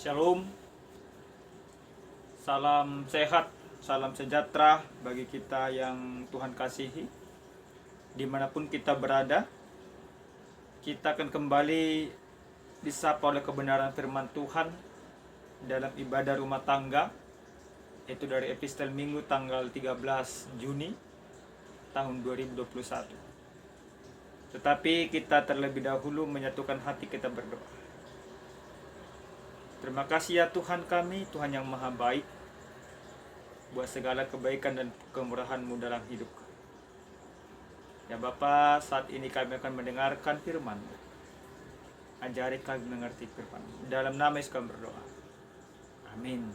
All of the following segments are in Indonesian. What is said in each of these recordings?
Shalom, salam sehat, salam sejahtera bagi kita yang Tuhan kasihi. Dimanapun kita berada, kita akan kembali disapa oleh kebenaran firman Tuhan dalam ibadah rumah tangga, yaitu dari epistel Minggu tanggal 13 Juni tahun 2021. Tetapi kita terlebih dahulu menyatukan hati kita berdoa. Terima kasih ya Tuhan kami, Tuhan yang maha baik, buat segala kebaikan dan kemurahan-Mu dalam hidup kami. Ya Bapa, saat ini kami akan mendengarkan firman-Mu. Ajari kami mengerti firman-Mu. Dalam nama Yesus kami berdoa. Amin.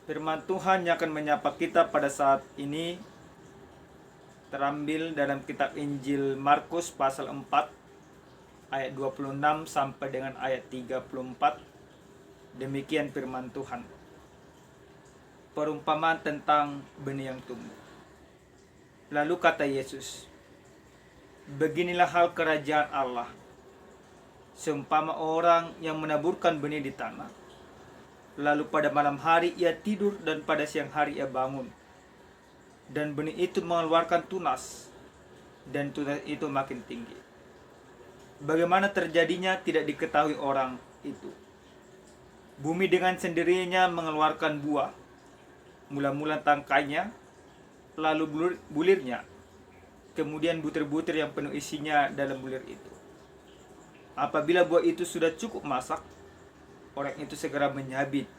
Firman Tuhan yang akan menyapa kita pada saat ini terambil dalam kitab Injil Markus pasal 4 ayat 26 sampai dengan ayat 34. Demikian firman Tuhan. Perumpamaan tentang benih yang tumbuh. Lalu kata Yesus, beginilah hal kerajaan Allah. Seumpama orang yang menaburkan benih di tanah. Lalu pada malam hari ia tidur dan pada siang hari ia bangun. Dan benih itu mengeluarkan tunas. Dan tunas itu makin tinggi. Bagaimana terjadinya tidak diketahui orang itu. Bumi dengan sendirinya mengeluarkan buah. Mula-mula tangkainya, lalu bulirnya, kemudian butir-butir yang penuh isinya dalam bulir itu. Apabila buah itu sudah cukup masak, orang itu segera menyabit,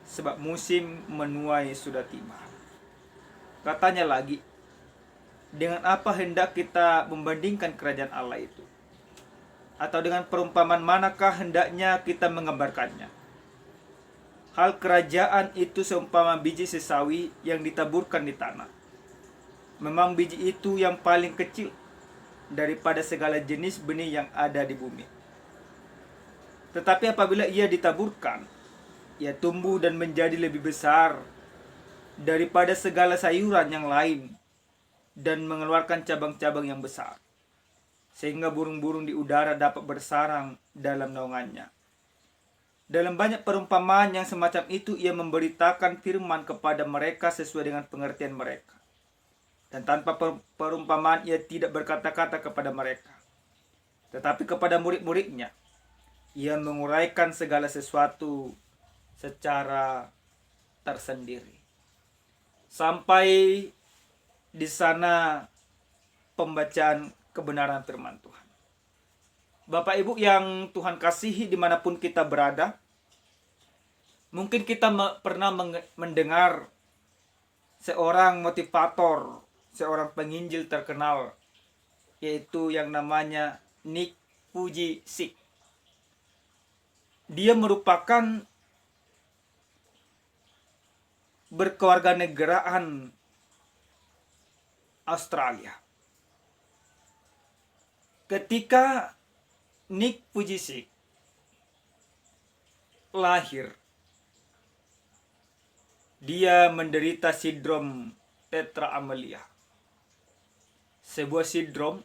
sebab musim menuai sudah tiba. Katanya lagi, dengan apa hendak kita membandingkan kerajaan Allah itu? Atau dengan perumpamaan manakah hendaknya kita menggambarkannya? Hal kerajaan itu seumpama biji sesawi yang ditaburkan di tanah. Memang biji itu yang paling kecil daripada segala jenis benih yang ada di bumi. Tetapi apabila ia ditaburkan, ia tumbuh dan menjadi lebih besar daripada segala sayuran yang lain dan mengeluarkan cabang-cabang yang besar, sehingga burung-burung di udara dapat bersarang dalam naungannya. Dalam banyak perumpamaan yang semacam itu, ia memberitakan firman kepada mereka sesuai dengan pengertian mereka. Dan tanpa perumpamaan ia tidak berkata-kata kepada mereka. Tetapi kepada murid-muridnya, ia menguraikan segala sesuatu secara tersendiri. Sampai di sana pembacaan kebenaran firman Tuhan. Bapak Ibu yang Tuhan kasihi dimanapun kita berada, mungkin kita pernah mendengar seorang motivator, seorang penginjil terkenal, yaitu yang namanya Nick Vujicic. Dia merupakan berkewarganegaraan Australia. Ketika Nick Vujicic lahir, dia menderita sindrom tetra amelia. Sebuah sindrom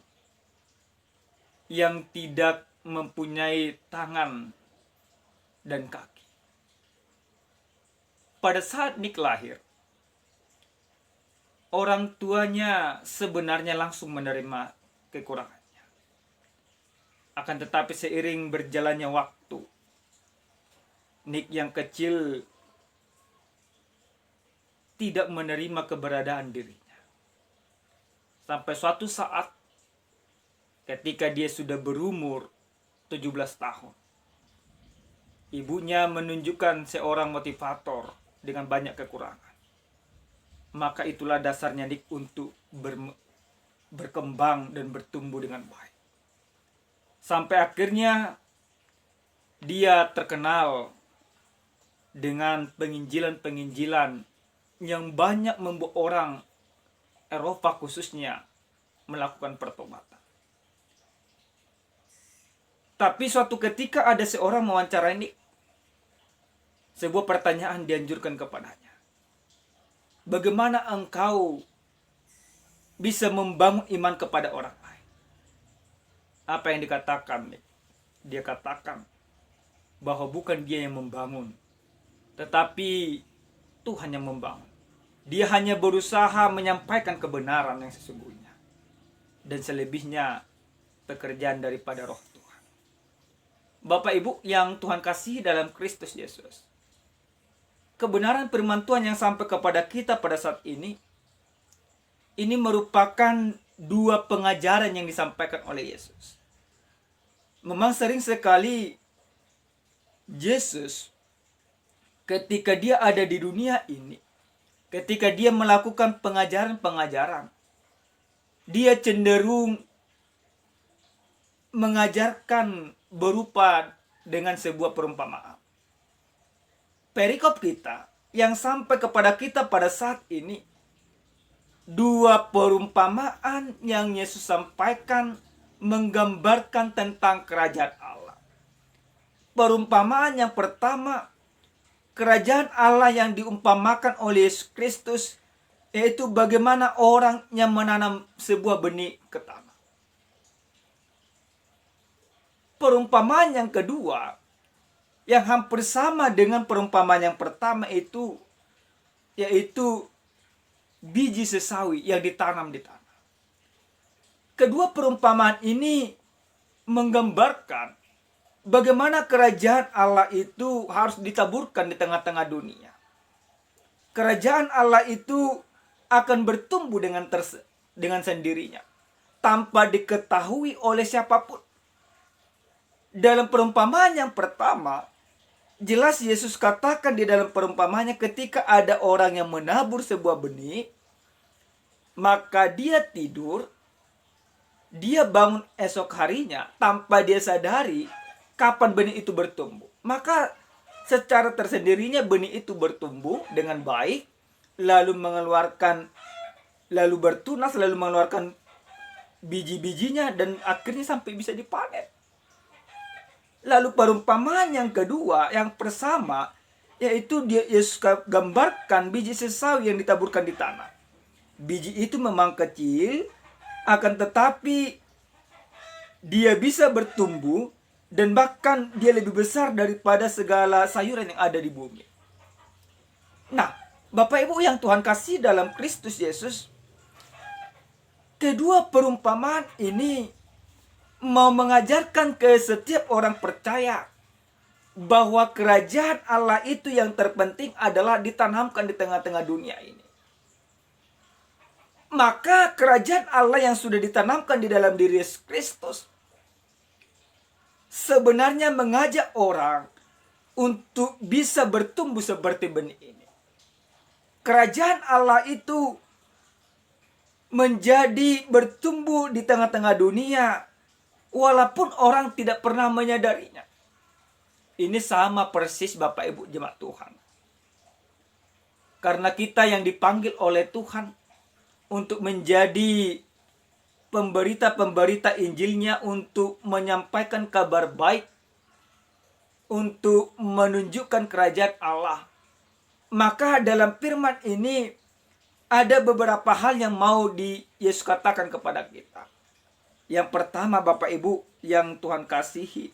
yang tidak mempunyai tangan dan kaki. Pada saat Nick lahir, orang tuanya sebenarnya langsung menerima kekurangan. Akan tetapi seiring berjalannya waktu, Nick yang kecil tidak menerima keberadaan dirinya. Sampai suatu saat ketika dia sudah berumur 17 tahun, ibunya menunjukkan seorang motivator dengan banyak kekurangan. Maka itulah dasarnya Nick untuk berkembang dan bertumbuh dengan baik. Sampai akhirnya dia terkenal dengan penginjilan-penginjilan yang banyak membuat orang Eropa khususnya melakukan pertobatan. Tapi suatu ketika ada seorang mewawancarai Nick. Sebuah pertanyaan dianjurkan kepadanya. Bagaimana engkau bisa membangun iman kepada orang lain? Apa yang dikatakan? Dia katakan, bahwa bukan dia yang membangun, tetapi Tuhan yang membangun. Dia hanya berusaha menyampaikan kebenaran yang sesungguhnya. Dan selebihnya pekerjaan daripada Roh Tuhan. Bapak Ibu yang Tuhan kasih dalam Kristus Yesus, kebenaran firman Tuhan yang sampai kepada kita pada saat ini merupakan dua pengajaran yang disampaikan oleh Yesus. Memang sering sekali Yesus ketika dia ada di dunia ini, ketika dia melakukan pengajaran-pengajaran, dia cenderung mengajarkan berupa dengan sebuah perumpamaan. Perikop kita yang sampai kepada kita pada saat ini, dua perumpamaan yang Yesus sampaikan menggambarkan tentang kerajaan Allah. Perumpamaan yang pertama, kerajaan Allah yang diumpamakan oleh Yesus Kristus, yaitu bagaimana orang yang menanam sebuah benih ke tanah. Perumpamaan yang kedua, yang hampir sama dengan perumpamaan yang pertama itu, yaitu biji sesawi yang ditanam di tanah. Kedua perumpamaan ini menggambarkan bagaimana kerajaan Allah itu harus ditaburkan di tengah-tengah dunia. Kerajaan Allah itu akan bertumbuh dengan sendirinya, tanpa diketahui oleh siapapun. Dalam perumpamaan yang pertama, jelas Yesus katakan di dalam perumpamaannya, ketika ada orang yang menabur sebuah benih, maka dia tidur, dia bangun esok harinya tanpa dia sadari kapan benih itu bertumbuh. Maka secara tersendirinya benih itu bertumbuh dengan baik, lalu bertunas, lalu mengeluarkan biji-bijinya, dan akhirnya sampai bisa dipanen. Lalu perumpamaan yang kedua, yang bersama, yaitu Yesus gambarkan biji sesawi yang ditaburkan di tanah. Biji itu memang kecil, akan tetapi dia bisa bertumbuh, dan bahkan dia lebih besar daripada segala sayuran yang ada di bumi. Nah, Bapak Ibu yang Tuhan kasih dalam Kristus Yesus, kedua perumpamaan ini mau mengajarkan ke setiap orang percaya bahwa kerajaan Allah itu yang terpenting adalah ditanamkan di tengah-tengah dunia ini. Maka kerajaan Allah yang sudah ditanamkan di dalam diri Yesus Kristus sebenarnya mengajak orang untuk bisa bertumbuh seperti benih ini. Kerajaan Allah itu menjadi bertumbuh di tengah-tengah dunia, walaupun orang tidak pernah menyadarinya. Ini sama persis Bapak Ibu jemaat Tuhan. Karena kita yang dipanggil oleh Tuhan untuk menjadi pemberita-pemberita Injilnya, untuk menyampaikan kabar baik, untuk menunjukkan kerajaan Allah. Maka dalam firman ini ada beberapa hal yang mau Yesus katakan kepada kita. Yang pertama, Bapak Ibu yang Tuhan kasihi,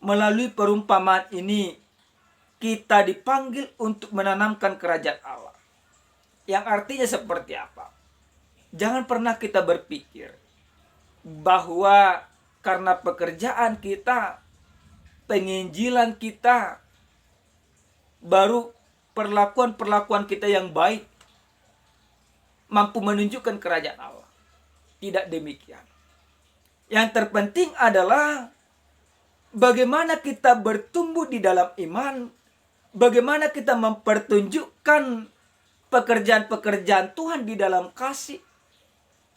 melalui perumpamaan ini kita dipanggil untuk menanamkan kerajaan Allah. Yang artinya seperti apa? Jangan pernah kita berpikir bahwa karena pekerjaan kita, penginjilan kita, baru perlakuan-perlakuan kita yang baik mampu menunjukkan kerajaan Allah. Tidak demikian. Yang terpenting adalah bagaimana kita bertumbuh di dalam iman, bagaimana kita mempertunjukkan pekerjaan-pekerjaan Tuhan di dalam kasih.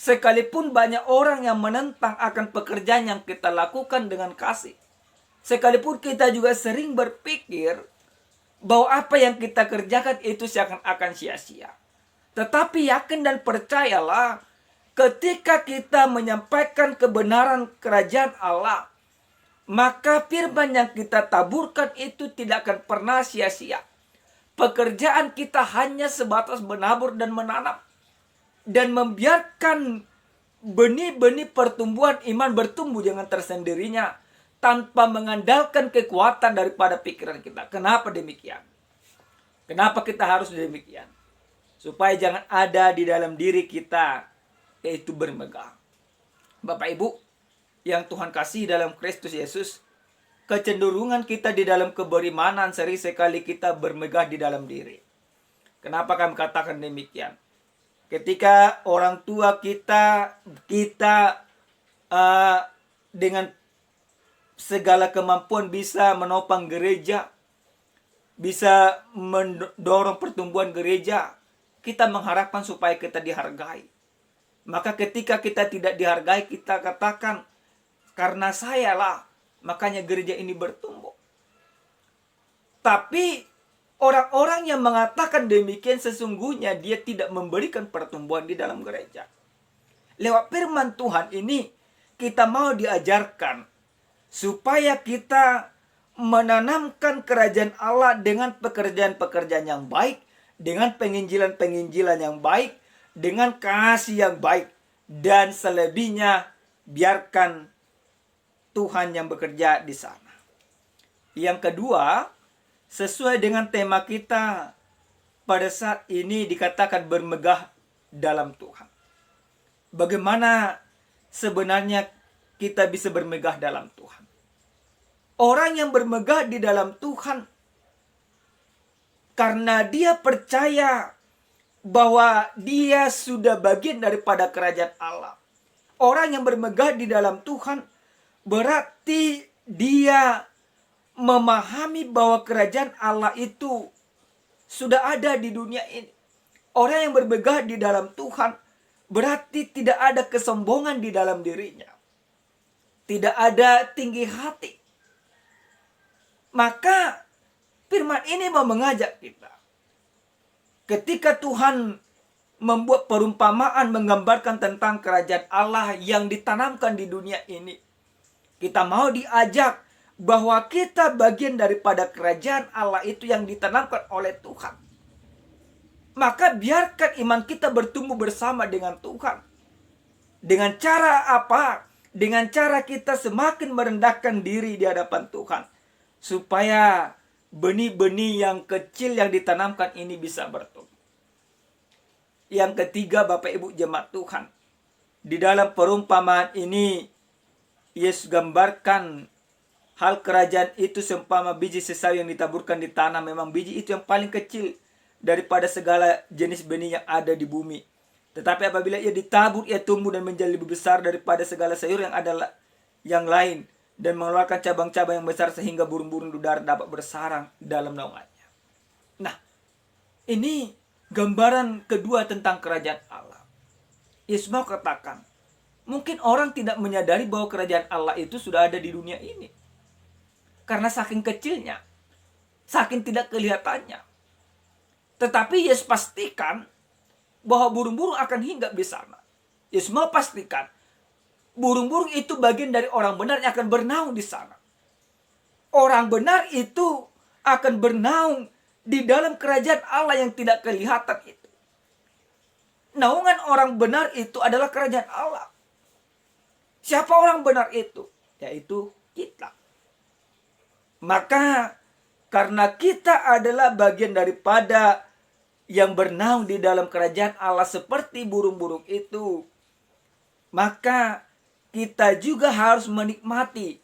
Sekalipun banyak orang yang menentang akan pekerjaan yang kita lakukan dengan kasih. Sekalipun kita juga sering berpikir bahwa apa yang kita kerjakan itu seakan-akan sia-sia. Tetapi yakin dan percayalah, ketika kita menyampaikan kebenaran kerajaan Allah, maka firman yang kita taburkan itu tidak akan pernah sia-sia. Pekerjaan kita hanya sebatas menabur dan menanam, dan membiarkan benih-benih pertumbuhan iman bertumbuh dengan tersendirinya, tanpa mengandalkan kekuatan daripada pikiran kita. Kenapa demikian? Kenapa kita harus demikian? Supaya jangan ada di dalam diri kita, yaitu bermegah. Bapak Ibu yang Tuhan kasih dalam Kristus Yesus, kecenderungan kita di dalam keberimanan sering sekali kita bermegah di dalam diri. Kenapa kami katakan demikian? Ketika orang tua kita dengan segala kemampuan bisa menopang gereja, bisa mendorong pertumbuhan gereja, kita mengharapkan supaya kita dihargai. Maka ketika kita tidak dihargai, kita katakan, karena saya lah, makanya gereja ini bertumbuh. Tapi orang-orang yang mengatakan demikian sesungguhnya dia tidak memberikan pertumbuhan di dalam gereja. Lewat firman Tuhan ini, kita mau diajarkan supaya kita menanamkan kerajaan Allah dengan pekerjaan-pekerjaan yang baik, dengan penginjilan-penginjilan yang baik, dengan kasih yang baik, dan selebihnya biarkan Tuhan yang bekerja di sana. Yang kedua, sesuai dengan tema kita pada saat ini dikatakan bermegah dalam Tuhan. Bagaimana sebenarnya kita bisa bermegah dalam Tuhan? Orang yang bermegah di dalam Tuhan karena dia percaya bahwa dia sudah bagian daripada kerajaan Allah. Orang yang bermegah di dalam Tuhan berarti dia memahami bahwa kerajaan Allah itu sudah ada di dunia ini. Orang yang bermegah di dalam Tuhan berarti tidak ada kesombongan di dalam dirinya. Tidak ada tinggi hati. Maka firman ini mau mengajak kita. Ketika Tuhan membuat perumpamaan menggambarkan tentang kerajaan Allah yang ditanamkan di dunia ini, kita mau diajak bahwa kita bagian daripada kerajaan Allah itu yang ditanamkan oleh Tuhan. Maka biarkan iman kita bertumbuh bersama dengan Tuhan. Dengan cara apa? Dengan cara kita semakin merendahkan diri di hadapan Tuhan. Supaya benih-benih yang kecil yang ditanamkan ini bisa bertumbuh. Yang ketiga, Bapak Ibu jemaat Tuhan, di dalam perumpamaan ini Yesus gambarkan hal kerajaan itu seumpama biji sesawi yang ditaburkan di tanah. Memang biji itu yang paling kecil daripada segala jenis benih yang ada di bumi. Tetapi apabila ia ditabur, ia tumbuh dan menjadi lebih besar daripada segala sayur yang ada yang lain, dan mengeluarkan cabang-cabang yang besar sehingga burung-burung udara dapat bersarang dalam naungannya. Nah, ini gambaran kedua tentang kerajaan Allah. Yesus mau katakan, mungkin orang tidak menyadari bahwa kerajaan Allah itu sudah ada di dunia ini. Karena saking kecilnya, saking tidak kelihatannya. Tetapi Yesus pastikan bahwa burung-burung akan hinggap di sana. Yesus mau pastikan burung-burung itu bagian dari orang benar yang akan bernaung di sana. Orang benar itu akan bernaung di dalam kerajaan Allah yang tidak kelihatan itu. Naungan orang benar itu adalah kerajaan Allah. Siapa orang benar itu? Yaitu kita. Maka karena kita adalah bagian daripada yang bernaung di dalam kerajaan Allah seperti burung-burung itu, maka kita juga harus menikmati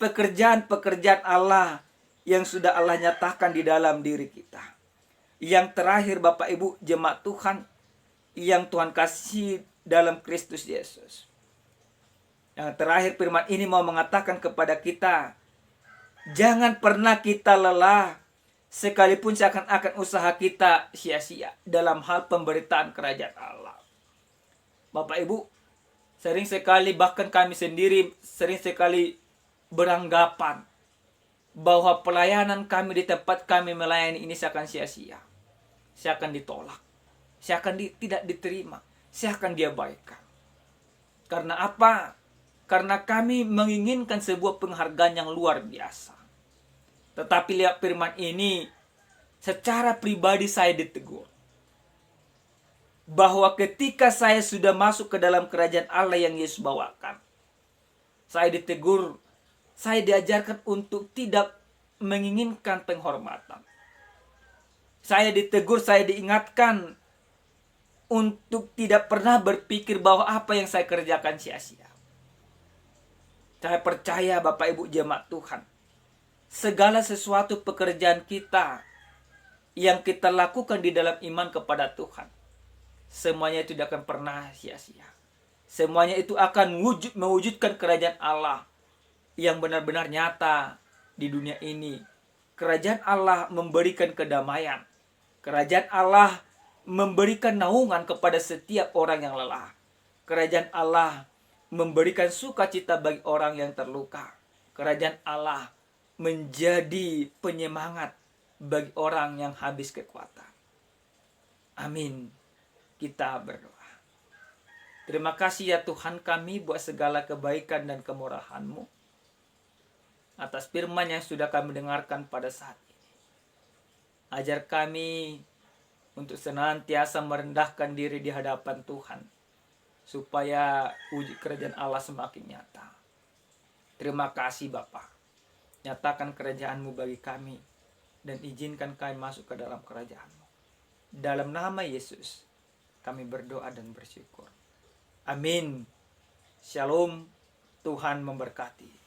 pekerjaan-pekerjaan Allah yang sudah Allah nyatakan di dalam diri kita. Yang terakhir, Bapak Ibu jemaat Tuhan yang Tuhan kasih dalam Kristus Yesus. Yang terakhir, firman ini mau mengatakan kepada kita, jangan pernah kita lelah sekalipun seakan-akan usaha kita sia-sia dalam hal pemberitaan kerajaan Allah. Bapak Ibu, sering sekali bahkan kami sendiri sering sekali beranggapan bahwa pelayanan kami di tempat kami melayani ini seakan sia-sia. Seakan ditolak. Seakan tidak diterima. Seakan diabaikan. Karena apa? Karena kami menginginkan sebuah penghargaan yang luar biasa. Tetapi lihat firman ini, secara pribadi saya ditegur. Bahwa ketika saya sudah masuk ke dalam kerajaan Allah yang Yesus bawakan, saya ditegur Saya diajarkan untuk tidak menginginkan penghormatan. Saya ditegur, saya diingatkan untuk tidak pernah berpikir bahwa apa yang saya kerjakan sia-sia. Saya percaya Bapak Ibu jemaat Tuhan, segala sesuatu pekerjaan kita yang kita lakukan di dalam iman kepada Tuhan, semuanya itu tidak akan pernah sia-sia. Semuanya itu akan mewujudkan kerajaan Allah yang benar-benar nyata di dunia ini. Kerajaan Allah memberikan kedamaian. Kerajaan Allah memberikan naungan kepada setiap orang yang lelah. Kerajaan Allah memberikan sukacita bagi orang yang terluka. Kerajaan Allah menjadi penyemangat bagi orang yang habis kekuatan. Amin. Kita berdoa. Terima kasih ya Tuhan kami buat segala kebaikan dan kemurahan-Mu, atas firman yang sudah kami dengarkan pada saat ini. Ajar kami untuk senantiasa merendahkan diri di hadapan Tuhan, supaya wujud kerajaan Allah semakin nyata. Terima kasih Bapa. Nyatakan kerajaan-Mu bagi kami, dan izinkan kami masuk ke dalam kerajaan-Mu. Dalam nama Yesus, kami berdoa dan bersyukur. Amin. Shalom. Tuhan memberkati.